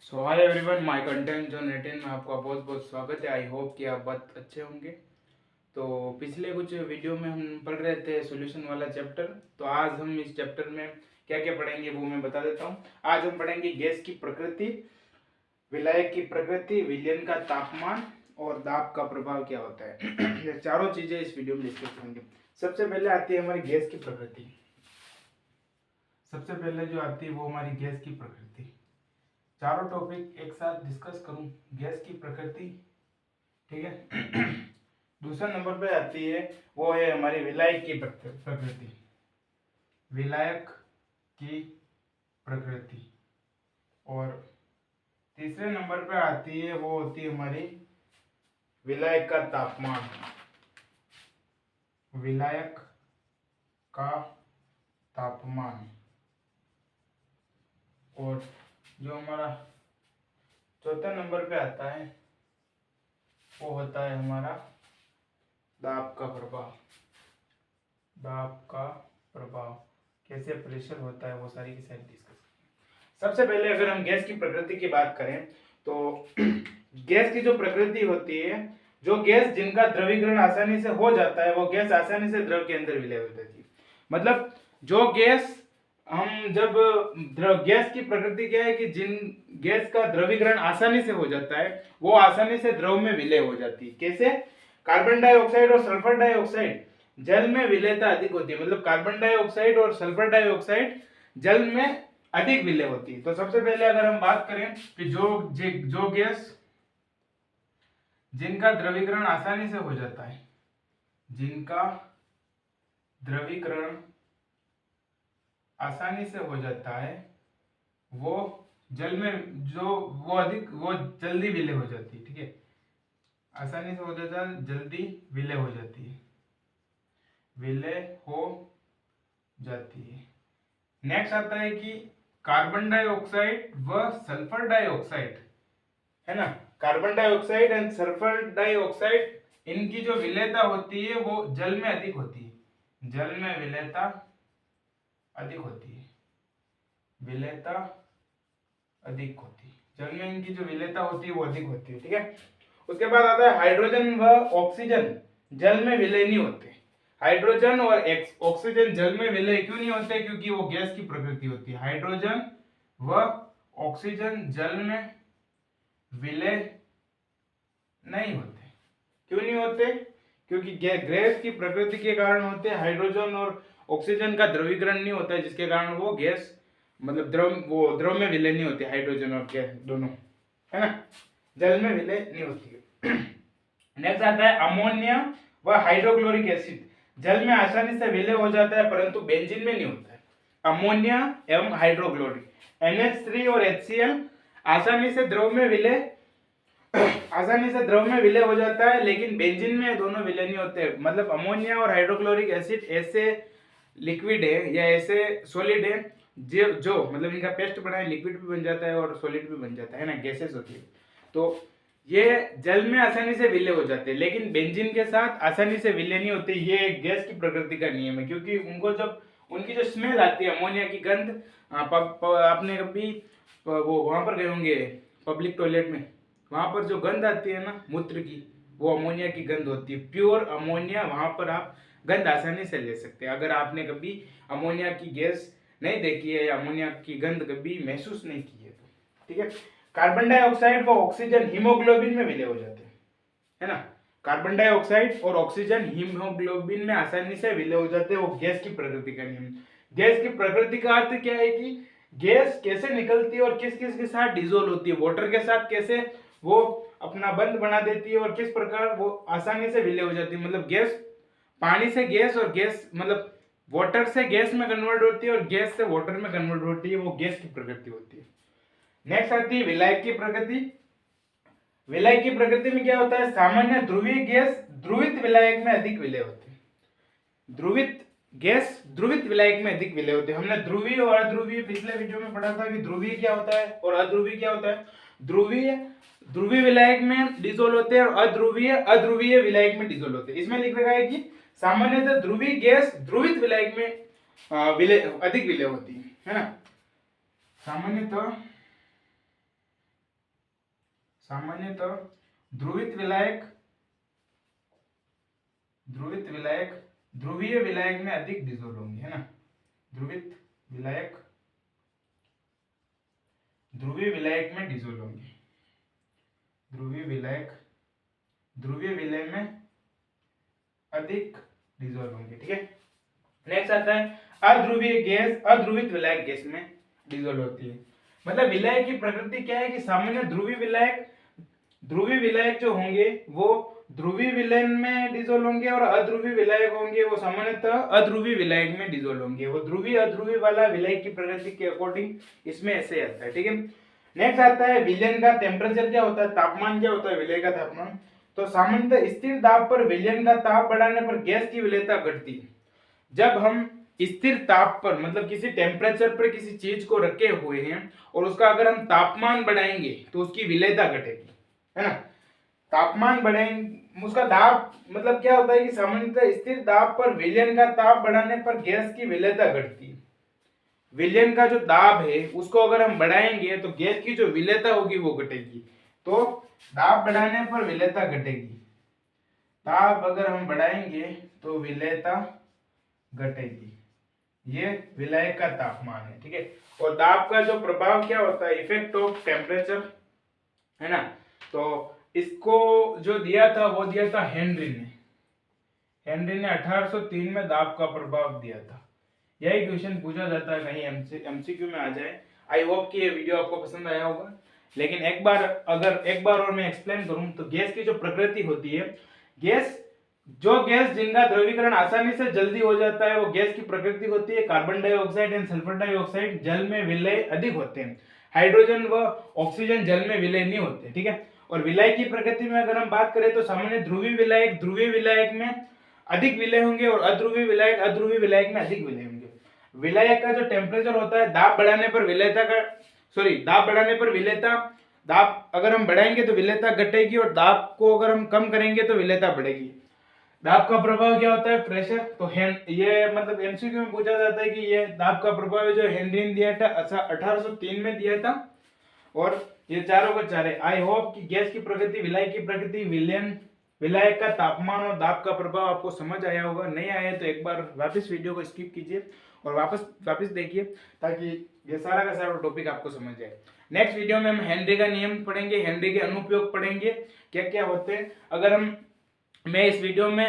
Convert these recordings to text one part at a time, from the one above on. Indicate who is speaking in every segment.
Speaker 1: So hi everyone, my content zone 18 में आपका बहुत बहुत स्वागत है। आई होप कि आप बहुत अच्छे होंगे। तो पिछले कुछ वीडियो में हम पढ़ रहे थे सॉल्यूशन वाला चैप्टर। तो आज हम इस चैप्टर में क्या क्या पढ़ेंगे वो मैं बता देता हूँ। आज हम पढ़ेंगे गैस की प्रकृति, विलायक की प्रकृति, विलयन का तापमान और दाब का प्रभाव क्या होता है। ये चारों चीजें इस वीडियो में डिस्कस करेंगे। सबसे पहले आती है हमारी गैस की प्रकृति। सबसे पहले जो आती है वो हमारी गैस की प्रकृति। चारों टॉपिक एक साथ डिस्कस करूं। गैस की प्रकृति, ठीक है। दूसरा नंबर पे आती है वो है हमारी विलायक की प्रकृति। विलायक की प्रकृति। और तीसरे नंबर पे आती है वो होती है हमारी विलायक का तापमान। विलायक का तापमान। और जो हमारा चौथा नंबर पे आता है वो होता है हमारा दाब का प्रभाव। दाब का प्रभाव कैसे प्रेशर होता है वो सारी की सारी डिस्कस। सबसे पहले अगर हम गैस की प्रकृति की बात करें तो गैस की जो प्रकृति होती है, जो गैस जिनका द्रवीकरण आसानी से हो जाता है वो गैस आसानी से द्रव के अंदर विलय हो जाती है। मतलब जो गैस हम जब गैस की प्रकृति क्या है कि जिन गैस का द्रवीकरण आसानी से हो जाता है वो आसानी से द्रव में विलय हो जाती है। कैसे? कार्बन डाइऑक्साइड और सल्फर डाइऑक्साइड जल में विलयता अधिक होती है। मतलब कार्बन डाइऑक्साइड और सल्फर डाइऑक्साइड जल में अधिक विलय होती है। तो सबसे पहले अगर हम बात करें कि जो गैस जिनका द्रवीकरण आसानी से हो जाता है, जिनका द्रवीकरण आसानी से हो जाता है वो जल में वो जल्दी विलय हो जाती है। ठीक है, आसानी से हो जाता है, जल्दी विलय हो जाती है, विलय हो जाती है। नेक्स्ट आता है कि कार्बन डाइऑक्साइड व सल्फर डाइऑक्साइड, है ना, carbon dioxide and sulphur dioxide इनकी जो विलयता होती है वो जल में अधिक होती है। जल में विलयता अधिक होती है, विलयता अधिक होती है। जल में इनकी जो विलयता होती है वो अधिक होती है। ठीक है, उसके बाद आता है हाइड्रोजन व ऑक्सीजन जल में विलय नहीं होते। हाइड्रोजन और ऑक्सीजन जल में विलय क्यों नहीं होते? क्योंकि वो गैस की प्रकृति होती है। हाइड्रोजन व ऑक्सीजन जल में विलय नहीं होते। क्यों नहीं होते? क्योंकि गैस की प्रकृति के कारण होते हैं। हाइड्रोजन और ऑक्सीजन का द्रवीकरण नहीं होता है, जिसके कारण वो गैस मतलब द्रव में विलय नहीं होती। हाइड्रोजन और गैस दोनों, है ना, जल में विलय नहीं होती है। नेक्स्ट आता है अमोनिया व हाइड्रोक्लोरिक एसिड जल में आसानी से विलय हो जाता है परंतु बेंजीन में नहीं होता है। अमोनिया एवं हाइड्रोक्लोरिक NH3 और HCl आसानी से द्रव में विलय हो जाता है, लेकिन बेंजीन में दोनों विलय नहीं होते। मतलब अमोनिया और हाइड्रोक्लोरिक एसिड ऐसे लिक्विड है या ऐसे सॉलिड है जो मतलब इनका पेस्ट बना है, लिक्विड भी बन जाता है और सॉलिड भी बन जाता है ना, गैसेस होती है। तो ये जल में आसानी से विलय हो जाते हैं, लेकिन बेंजीन के साथ आसानी से विलय नहीं होते। ये गैस की प्रकृति का नियम है, क्योंकि उनको जब उनकी जो स्मेल आती है अमोनिया की गंध, आपने कभी वो वहां पर गए होंगे पब्लिक टॉयलेट में, वहां पर जो गंध आती है ना मूत्र की, वो अमोनिया की गंध होती है। प्योर अमोनिया, वहां पर आप गंध आसानी से ले सकते हैं। अगर आपने कभी अमोनिया की गैस नहीं देखी है या अमोनिया की गंध कभी महसूस नहीं की है तो, ठीक है। कार्बन डाइऑक्साइड व ऑक्सीजन हीमोग्लोबिन में विलय हो जाते हैं, है ना। कार्बन डाइऑक्साइड और ऑक्सीजन हीमोग्लोबिन में आसानी से विलय हो जाते हैं। वो गैस की प्रकृति का नियम। गैस की प्रकृति का अर्थ क्या है कि गैस कैसे निकलती है और किस किस के साथ डिजोल्व होती है, वाटर के साथ कैसे वो अपना बंध बना देती है और किस प्रकार वो आसानी से विलय हो जाती है। मतलब गैस, पानी से गैस और गैस मतलब वाटर से गैस में कन्वर्ट होती है और गैस से वाटर में कन्वर्ट होती है, वो गैस की प्रकृति होती है। नेक्स्ट आती है विलायक की प्रकृति। विलायक की प्रकृति में क्या होता है? सामान्य ध्रुवीय गैस ध्रुवित विलायक में अधिक विलय होती है। ध्रुवित गैस ध्रुवित विलायक में अधिक विलय होते हैं। हमने ध्रुवीय और अध्रुवीय पिछले वीडियो में पढ़ा था कि ध्रुवीय क्या होता है और अध्रुवीय क्या होता है। ध्रुवीय विलायक में डिसोल्व होते हैं और अध्रुवीय विलायक में डिसोल्व होते हैं। इसमें लिख रखा है कि सामान्यतः ध्रुवीय गैस ध्रुवित विलायक में अधिक विलय होती है ना। सामान्यतः सामान्यतः ध्रुवीय विलायक में अधिक डिसॉल्व होंगे, है ना। ध्रुवीय विलायक में डिसॉल्व होंगे, ध्रुवीय विलय में अधिक डिसॉल्व होंगे, ठीक है। नेक्स्ट आता है अध्रुवीय गैस अध्रुवित विलायक गैस में डिसॉल्व होती है। मतलब विलायक की प्रकृति क्या है कि सामान्य ध्रुवीय विलायक जो होंगे वो ध्रुवीय विलयन में डिसॉल्व होंगे और अध्रुवीय विलायक होंगे वो सामान्यतः अध्रुवीय विलायक में डिसॉल्व होंगे। वो ध्रुवीय अध्रुवीय वाला विलायक की प्रकृति के अकॉर्डिंग इसमें ऐसे आता है, ठीक है। नेक्स्ट आता है विलयन का टेम्परेचर क्या होता है, तापमान क्या होता है विलय का तापमान। तो सामान्यतः स्थिर दाब पर विलयन का ताप बढ़ाने पर गैस की विलयता घटती है। जब हम स्थिर ताप पर मतलब किसी टेम्परेचर पर किसी चीज को रखे हुए हैं और उसका अगर हम तापमान बढ़ाएंगे तो उसकी विलयता घटेगी, है ना। तापमान बढ़ाएंगे उसका दाब मतलब क्या होता है कि सामान्यतः स्थिर दाब पर विलयन का ताप बढ़ाने पर गैस की विलयता घटती है। विलयन का जो दाब है उसको अगर हम बढ़ाएंगे तो गैस की जो विलयता होगी वो घटेगी। तो दाब बढ़ाने पर विलयता घटेगी, दाब अगर हम बढ़ाएंगे तो विलयता घटेगी। ये विलायक का तापमान है, ठीक है। और दाब का जो प्रभाव क्या होता है, इफेक्ट ऑफ टेम्परेचर, है ना। तो इसको जो दिया था वो दिया था हेनरी ने 1803 में दाब का प्रभाव दिया था। यही क्वेश्चन पूछा जाता है कहीं एमसीक्यू में आ जाए। आई होप कि ये वीडियो आपको पसंद आया होगा। लेकिन एक बार और मैं एक्सप्लेन करूं तो गैस की जो प्रकृति होती है, गैस जिनका द्रवीकरण आसानी से जल्दी हो जाता है वो गैस की प्रकृति होती है carbon dioxide and sulphur dioxide जल में विलय अधिक होते हैं, हाइड्रोजन व ऑक्सीजन जल में विलय नहीं होते, ठीक है। और विलय की प्रकृति में अगर हम बात करें तो सामान्य ध्रुवीय विलायक में अधिक विलय होंगे और अध्रुवीय विलायक में अधिक विलय होंगे। विलायक का जो टेम्परेचर होता है दाब बढ़ाने पर विलयता दाब अगर हम बढ़ाएंगे तो विलयता घटेगी और दाब को अगर हम कम करेंगे तो विलयता बढ़ेगी। दाब का प्रभाव क्या होता है, प्रेशर। तो ये मतलब एमसीक्यू में पूछा जाता है कि ये दाब का प्रभाव जो हेनरी ने दिया था 1803 में दिया था। और ये चारों का चारे आई होप कि गैस की प्रकृति, विलायक की प्रकृति, विलायक का तापमान और दाब का प्रभाव आपको समझ आया होगा। नहीं आया तो एक बार वापस वीडियो को स्किप कीजिए और वापस देखिए ताकि ये सारा का सारा टॉपिक आपको समझ जाए। नेक्स्ट वीडियो में हम हेनरी का नियम पढ़ेंगे, हेनरी के अनुप्रयोग पढ़ेंगे, क्या क्या होते हैं। अगर मैं इस वीडियो में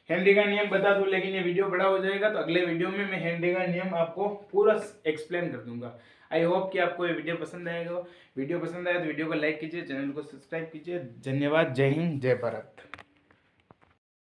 Speaker 1: हेनरी का नियम बता दूं लेकिन ये वीडियो बड़ा हो जाएगा तो अगले वीडियो में मैं हेनरी का नियम आपको पूरा एक्सप्लेन कर दूंगा। आई होप कि आपको ये वीडियो पसंद आएगा। वीडियो पसंद आया तो वीडियो को लाइक कीजिए, चैनल को सब्सक्राइब कीजिए। धन्यवाद। जय हिंद, जय भारत।